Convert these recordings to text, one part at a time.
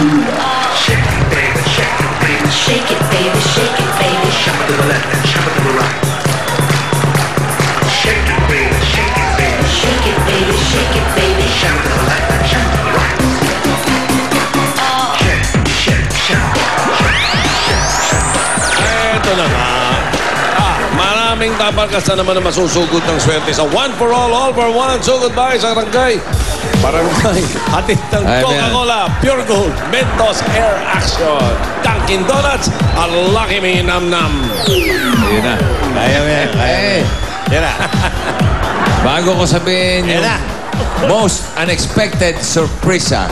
Shake it, baby, shake it, baby. Shake it, baby, shake it, baby. Shove it to the left and shove it to the right. Shake it, baby, shake it, baby. Shake it, baby, shake it, baby. Shove it to the left and shove it to the right. Shake, shake, shake, shake. Ito na nga. Maraming tabarkas na naman na masusugod ng swerte sa One for All for One. So goodbye sa Barangay. Barangay. Hatid ng Coca-Cola, Pure Gold, Mentos Air Action, Dunkin' Donuts, at Lucky Me Nam Nam. Yun na. Kaya mo yan. Yan na. Bago ko sabihin yung most unexpected surpresa,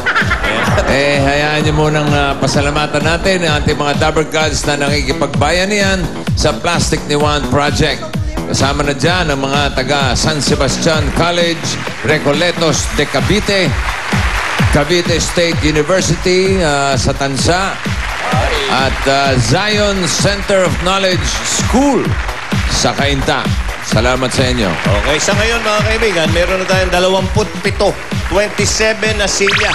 hayaan niyo munang pasalamatan natin ang ating mga Dabber Gods na nakikipagbayanihan sa Plastic ni Juan Project. Kasama na dyan ang mga taga San Sebastian College, Recoletos de Cavite, Cavite State University sa Tansa, at Zion Center of Knowledge School sa Cainta. Salamat sa inyo. Okay, sa ngayon mga kaibigan, meron na tayong 27. 27 na silya.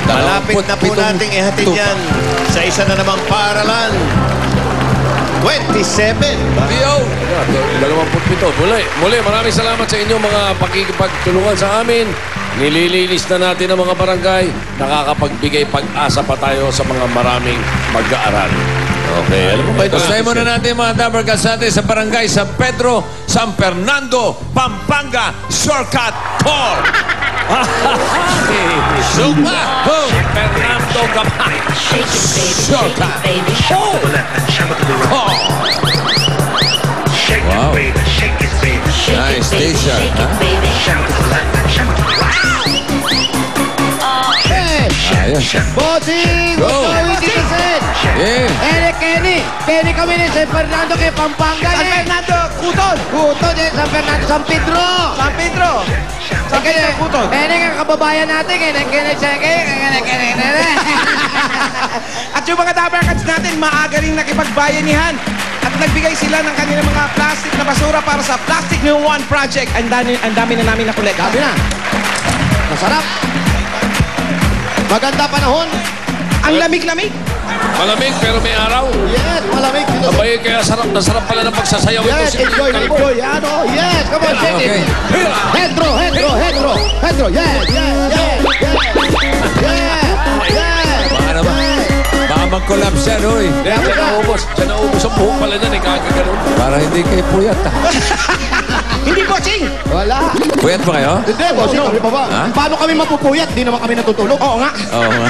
Malapit na po nating ihatid yan sa isa na namang paaralan. 27. Yo! 27. Muli, maraming salamat sa inyo mga pakikipagtulungan sa amin. Nililinis na natin ang mga barangay. Nakakapagbigay pag-asa pa tayo sa mga maraming mag-aaral. Okay, alam mo ba ito? Gustahin muna natin mga Dabber Gods natin sa barangay San Pedro, San Fernando, Pampanga, Shortcut Call. Zumba! Fernando Gabay. Shake it, baby, shake it, baby. Shove it to the left and shove it to the right. Shake it, Wow. baby, shake it, baby. Shake Nice it, baby, station, shake huh? it, baby. Shove it to the left and shove it to the right. Ayos. Bossing! Go! Magkawin dito, Sen! Yeah. Kenny kami ni San Fernando kay Pampanga. San Fernando, Kuton! Kuton eh, San Fernando, San Pedro! San Pedro! San Pedro, Kuton! Kenny nga kababayan natin, Kenny. At yung mga Dabber Gods natin, maaga rin nakipagbayanihan. At nagbigay sila ng kanilang mga plastic na basura para sa Plastic New One Project. Ang dami na namin nakolekta. Sabi na. Masarap. Maganda panahon. Ang lamig-lamig. Malamig pero may araw. Yes, malamig dito. Abay, kaya sarap na sarap pala ng pagsasayaw ito. Yes, enjoy. Ano? Yes, come on, check it. Hetro. Yes. Baka naman. Baka mag-collapse yan, hoy. Siya naubos ang buhok pala niyan, kagaganon. Para hindi kayo puyat, ha? Hindi bossing! Wala. Puyat ba kayo? Hindi, bossing, kami pa ba? Ha? Paano kami mapupuyat? Di naman kami natutulog. Oo nga. Oo nga.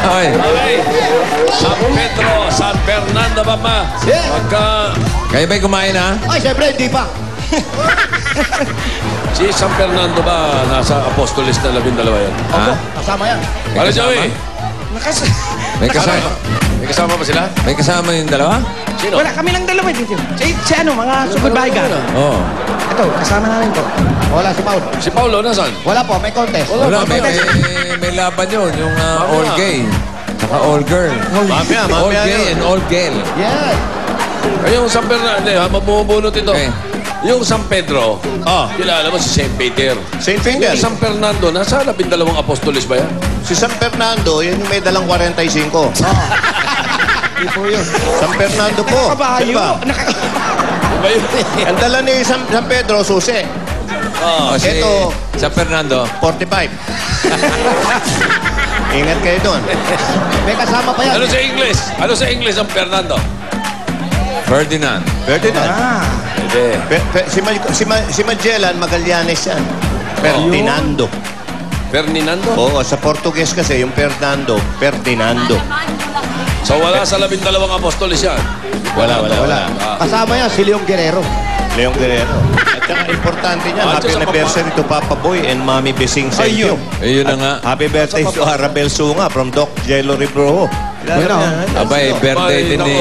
Okay. Okay. San Pedro, San Fernando ba ma? Yeah. Pagka Kayo ba'y kumain, ha? Ay, syempre, hindi pa. si San Fernando ba nasa Apostolis na 12 yan? Ha? Kasama yan. Ano, Joey? May kasama? May kasama ba sila? May kasama yung dalawa? Sino? Wala, kami lang dalawa dito. Si ano, mga sugod bahiga. Oo. Ito, kasama namin to. Wala si Paul. Si Paulo, nasan? Wala po, may contest. Wala, may laban yun. Yung all gay. Saka all girl. Mamaya All gay yun. and all girl. Yes. Ay, yung San Fernando, mabubunot ito. Okay. Yung San Pedro, kilala mo si St. Peter. St. Peter. Yung San Fernando, nasa 12 Apostolis ba yan? Si San Fernando, yun yung may dalang 45. Hindi po yun. San Fernando po. Kabayo. Diba? Diba yun? Ang dala ni San Pedro, susi. O si Ito. San Fernando. 45. Ingat kayo doon. May kasama pa yan. Ano sa English? Ano sa English ang Fernando? Ferdinand. Ferdinand. Hindi. Si Magellan, Magallanes yan. Ferdinando. Ferdinando? Oo, sa Portuguese kasi, yung Fernando, Ferdinando. So wala sa 12 Apostolis yan? Wala. Kasama yan, si Leong Guerrero. Leong Guerrero. At saka importante niyan, Ah, happy sa anniversary to Papa Boy and Mami Besing Sergio. Ayun na nga. Happy birthday to Arabel Sunga from Doc Jello Ribroho. Bueno. Abay, birthday din ni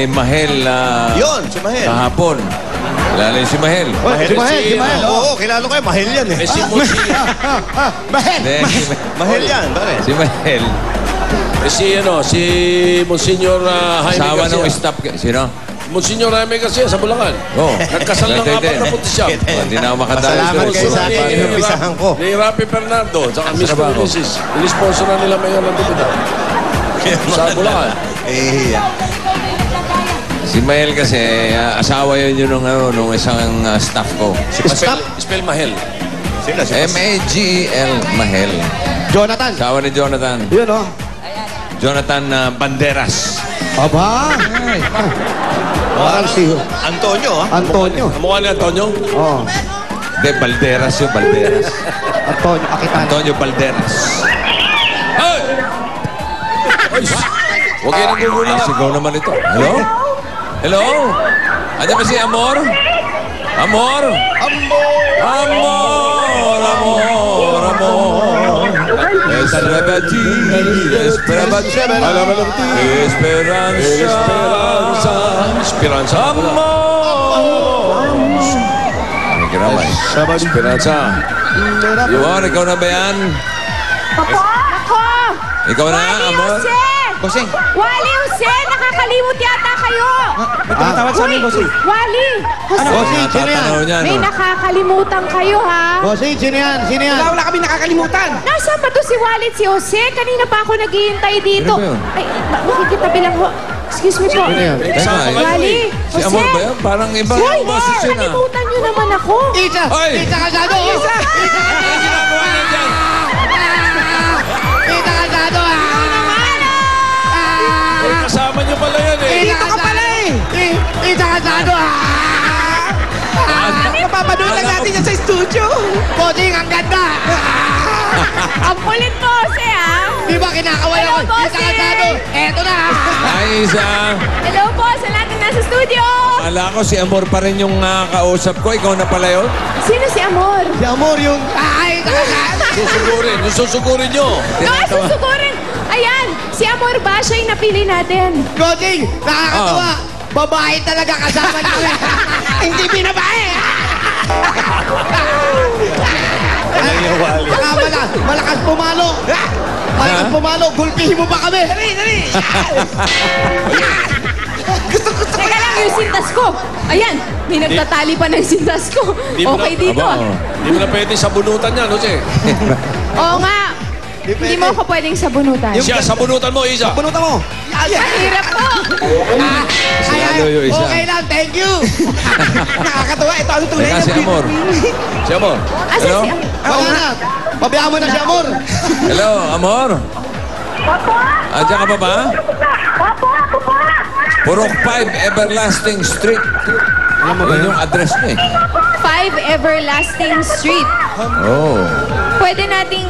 Mahel Yun, si Mahel. kahapon. Kilala niyo si Mahel? Si Mahel. Oo, kilala ko yan. Mahel yan eh. Eh si Monsignor, Mahel. Hindi, Mahel yan, pare. si Mahel. si Monsignor Jaime Asawa ng Garcia. staff. Sino? Monsignor Jaime Garcia sa Bulacan. Oh. Nagkasal ng Birthday 4 na din. puti siya. Hindi na ako makadali. Pasalamat doon. kayo sa akin. Ni- Inumpisahan ko. Ni Rapi Fernando, tsaka Miss trabaho. Mrs. Inisponsor na nila mayor ng Dipitan. Sa Bulacan. Si Mael kasi, asawa yun nung isang staff ko. Spell Mahel. Sino? Si M-A-G-E-L, Mahel. Jonathan. Asawa ni Jonathan. Yun, oh. Jonathan Banderas. Aba. Parang si Antonio, ah. Antonio. Ang mukha ni Antonio. Oh. Hindi, Balderas yun, Balderas. Antonio Akitan. Antonio Balderas. Ay! Ay! Huwag kayo nagugulat. Sigaw naman ito. Hello? Hello? Andiyan ba si Amor? Amor? Amor! Amor! Amor! Esperabati, esperabati, esperanza, Esperanza. amor. May gramay. Esperanza. Amor, ikaw na ba yan? Ako! Ikaw na, Wally Amor? Jose! Bossing. Wally Jose! Nakakalimot yata kayo! May tumatawag sa amin, bossing. Wally! Jose! Bossing, sino yan? Tatanong niya, May no? nakakalimutan kayo, ha? Bossing, sino yan? Sino yan? Wala kami nakakalimutan. Nasaan ba to si Wally at si Jose? Kanina pa ako naghihintay dito. Sino ba yun? Ay, makikitabi lang ho. Excuse me po. Sino yan? Teka, Wally! si Amor ba yan? Parang iba Hoy, yung boses yun, ah. kalimutan niyo naman ako. Isa! Hoy! Isa Casado! Isa! ginagawa niya dyan? Isa Casado! Kasama niyo pala yan eh. Dito ka pala eh. Isa Casado! Napapanood lang natin yan sa studio. Bossing, ang ganda! Ang kulit mo, Jose, ha? Di ba kinakaway ako? Hello, Isa bossing! Casado! Eto na! Ay, isa. Hello po sa lahat na nasa studio. Akala ko si Amor pa rin yung kausap ko. Ikaw na pala yun? Sino si Amor? Si Amor yung... Ay, Isa Casado! Susugurin. Yung susugurin niyo. Susugurin! Ayan! Si Amor ba? Siya yung napili natin. Bossing, nakakatawa! Babae talaga kasama namin! Hindi binabae! Malakas pumalo! Malakas pumalo! Gulpihin mo pa kami! Teka lang, yung sintas ko. Ayan, may nagtatali pa ng sintas ko. Di mo Okay na- dito. Aba, ah. oh. Hindi mo na pwede sabunutan yan, Jose. Oo nga. Hindi mo ako pwedeng sabunutan. Siya, sabunutan mo, Isa. Punutan mo! Mahirap po. Si ano yung isa? Okay lang, thank you! Nakakatawa. Ito ang tunay Teka, na si Amor. Si Amor. Asan Hello? si Amor? Wala na! Pabayaan mo na si Amor! Hello, Amor? Andiyan ka pa ba? Purok 5 Everlasting Street. Alam mo ba yung address niya eh? 5 Everlasting Street. Oh. Pwede nating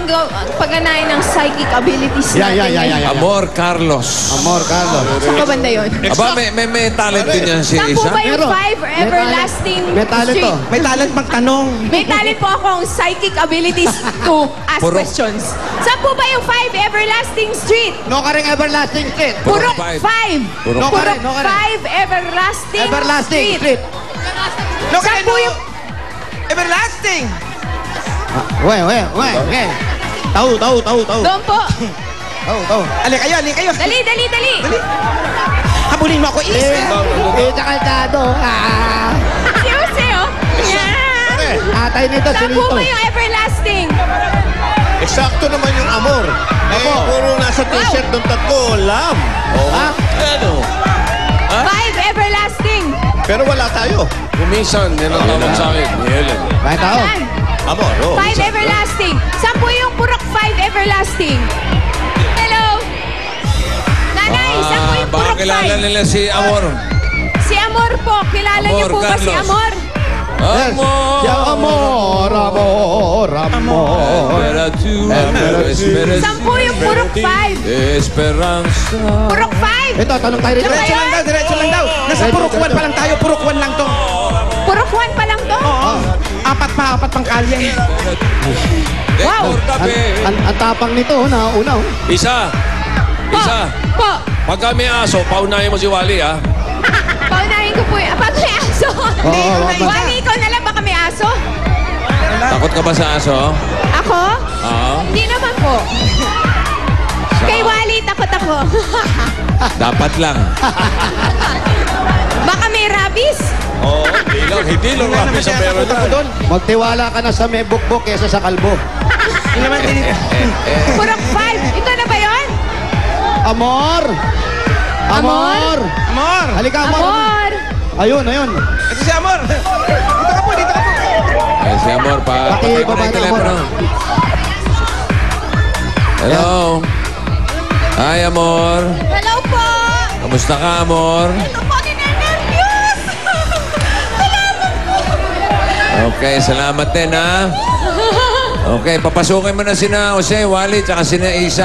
pagganahin ng psychic abilities natin. Yeah. Amor Carlos. Amor, Carlos. Saan ba banda yun? Aba, may talent din yan si Saan po Isa. ba yung Meron. 5 Everlasting May talent Street? to. May talent magtanong. May talent po akong psychic abilities to ask Purok. questions. Saan po ba yung 5 Everlasting Street? No ka rin everlasting street. Purok Purok five. 5. Purok No ka rin, Purok no ka rin. 5 Everlasting Everlasting street. No, Saan po yung... Everlasting. Weh. Tau. Doon po. Tau. Alin kayo. Dali. Habulin mo ako, Is. Isa Casado. Si Jose, oh. Yan. Atay nito, Saan po sinito. ba yung Everlasting? Eksakto naman yung Amor. Puro nasa t-shirt ng tatlo. Lam. Ha? Ano? 5 Everlasting. Pero wala tayo. Kumisan, yan ang tawag sa akin. Ni Helen. Kahit tao. Yan. Amor, oh. 5 Everlasting. Saan po yung Purok 5 Everlasting? Hello? Nanay, saan po yung Baka Purok kilala 5? nila si Amor. Si Amor po. Kilala niyo Amor po ba si Carlos. Amor? Yes. Amor. Si Amor. Saan po yung Purok 5? Esperanza. Purok 5? Ito, tanong tayo rito. Diretso lang daw. Nasa Purok 1 pa lang tayo. Purok 1 lang to. Purok 1 pa lang to? Oo. Apat pang kalye. Wow. Ang tapang nito, nauna. Isa. Po. Pagka may aso, paunahin mo si Wally, ha? Paunahin ko po yun. Pag may aso. Oo, Wally, ikaw na lang. Baka may aso. Takot ka ba sa aso? Ako? Oo. Hindi naman po. Kay Wally, takot ako. Dapat lang. Baka may rabies. Oo, hindi lang Wala naman rabi sa siya meron takot ako yan. doon. Magtiwala ka na sa may bukbok kesa sa kalbo. Yun naman din. Purok 5. Ito na ba yun? Amor! Amor! Amor! Halika, Amor! Amor. Ayun, ayun. Ito si Amor. Dito ka po, dito ka po. Eh, si Amor, patay mo na yung telepono. Hello. Hi, Amor. Hello po. Kamusta ka, Amor? Ito po, ninenervyos. Salamat po. Okay, salamat din, ha? Okay, papasukin mo na sina Jose, Wally, tsaka sina Isa.